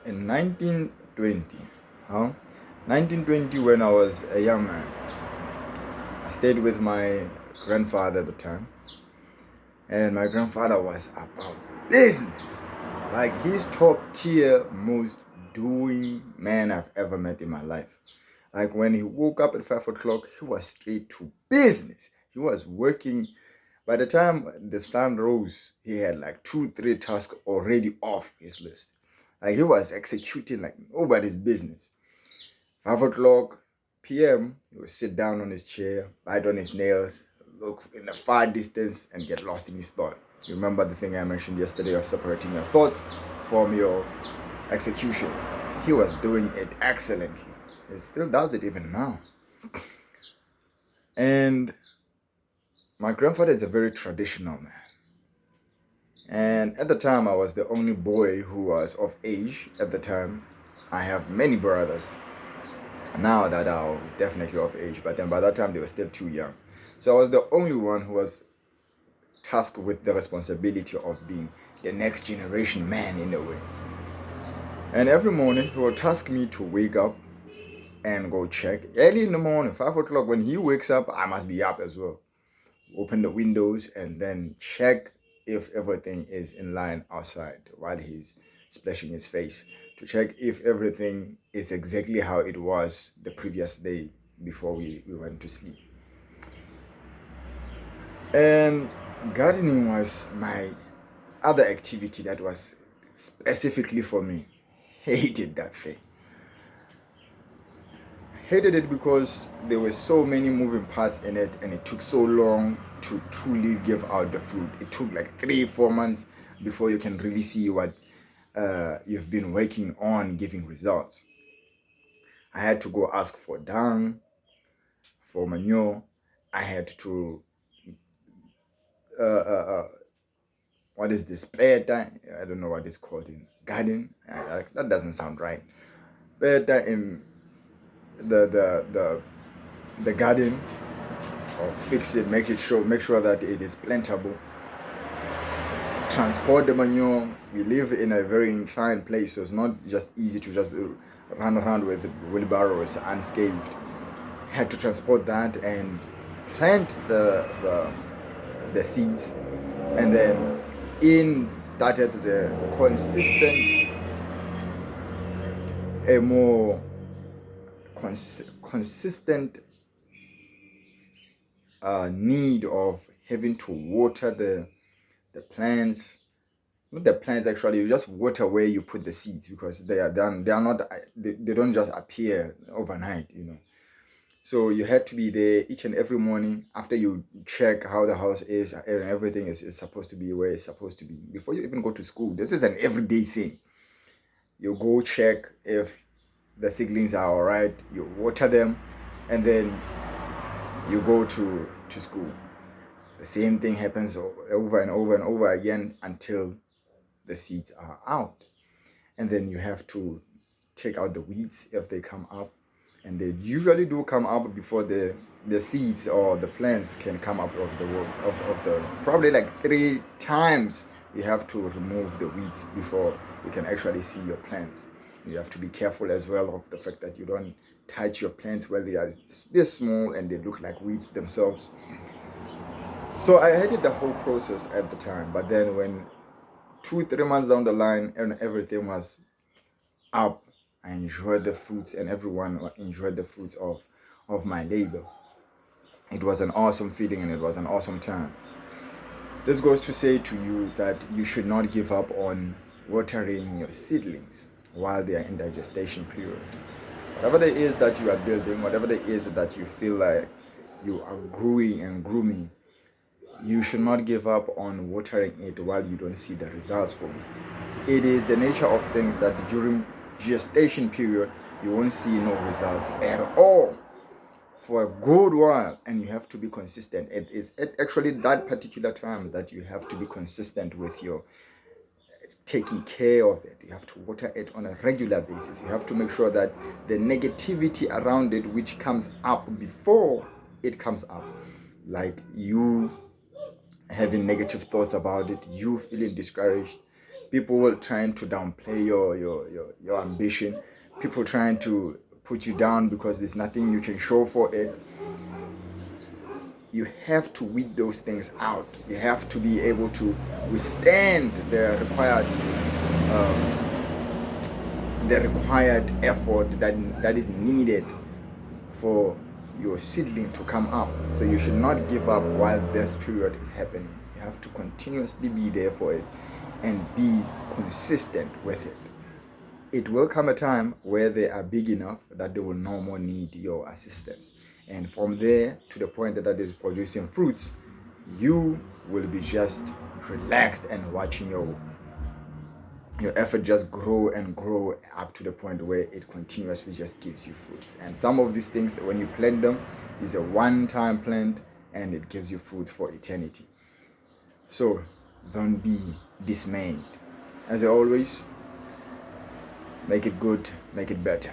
In 1920, huh? 1920, when I was a young man, I stayed with my grandfather at the time, and my grandfather was about business. Like, he's top tier, most doing man I've ever met in my life. Like, when he woke up at 5 o'clock, he was straight to business. He was working. By the time the sun rose, he had like 2, 3 tasks already off his list. Like, he was executing like nobody's business. 5 o'clock p.m., he would sit down on his chair, bite on his nails, look in the far distance, and get lost in his thought. You remember the thing I mentioned yesterday of separating your thoughts from your execution? He was doing it excellently. He still does it even now. And my grandfather is a very traditional man. And at the time, I was the only boy who was of age at the time. I have many brothers now that are definitely of age, but then by that time they were still too young. So I was the only one who was tasked with the responsibility of being the next generation man in a way. And every morning he would task me to wake up and go check. Early in the morning, 5 o'clock, when he wakes up, I must be up as well. Open the windows and then check if everything is in line outside while he's splashing his face, to check if everything is exactly how it was the previous day before we went to sleep. And gardening was my other activity that was specifically for me. Hated that thing. Hated it because there were so many moving parts in it, and it took so long to truly give out the fruit. It took like 3, 4 months before you can really see what you've been working on giving results. I had to go ask for dung, for manure. I had to uh, uh, uh, what is this, spare time? I don't know what it's called in garden. That doesn't sound right. Spare time in the garden, or fix it, make sure that it is plantable. Transport the manure. We live in a very inclined place, so it's not just easy to just run around with wheelbarrows unscathed. Had to transport that and plant the seeds, and then in started the consistent, a more consistent need of having to water the plants. Not the plants, actually, you just water where you put the seeds, because they are done. They are not. They don't just appear overnight, So you had to be there each and every morning after you check how the house is and everything is supposed to be where it's supposed to be. Before you even go to school, this is an everyday thing. You go check if the seedlings are all right. You water them, and then you go to school. The same thing happens over and over and over again until the seeds are out. And then you have to take out the weeds if they come up. And they usually do come up before the seeds or the plants can come up of the probably like 3 times. You have to remove the weeds before you can actually see your plants. You have to be careful as well of the fact that you don't touch your plants while they are this small and they look like weeds themselves. So I hated the whole process at the time, but then when 2, 3 months down the line and everything was up, I enjoyed the fruits, and everyone enjoyed the fruits of my labor. It was an awesome feeling, and it was an awesome time. This goes to say to you that you should not give up on watering your seedlings while they are in their gestation period. Whatever it is that you are building, whatever it is that you feel like you are growing and grooming, you should not give up on watering it while you don't see the results from it. It is the nature of things that during gestation period you won't see no results at all for a good while, and you have to be consistent. It is actually that particular time that you have to be consistent with your taking care of it. You have to water it on a regular basis. You have to make sure that the negativity around it, which comes up before it comes up, like you having negative thoughts about it, you feeling discouraged, People trying to downplay your ambition, people trying to put you down because there's nothing you can show for it. You have to weed those things out. You have to be able to withstand the required effort that is needed for your seedling to come up. So you should not give up while this period is happening. You have to continuously be there for it and be consistent with it. It will come a time where they are big enough that they will no more need your assistance. And from there to the point that is producing fruits, you will be just relaxed and watching your effort just grow and grow up to the point where it continuously just gives you fruits. And some of these things, when you plant them, is a one-time plant and it gives you fruits for eternity. So don't be dismayed. As always, make it good, make it better.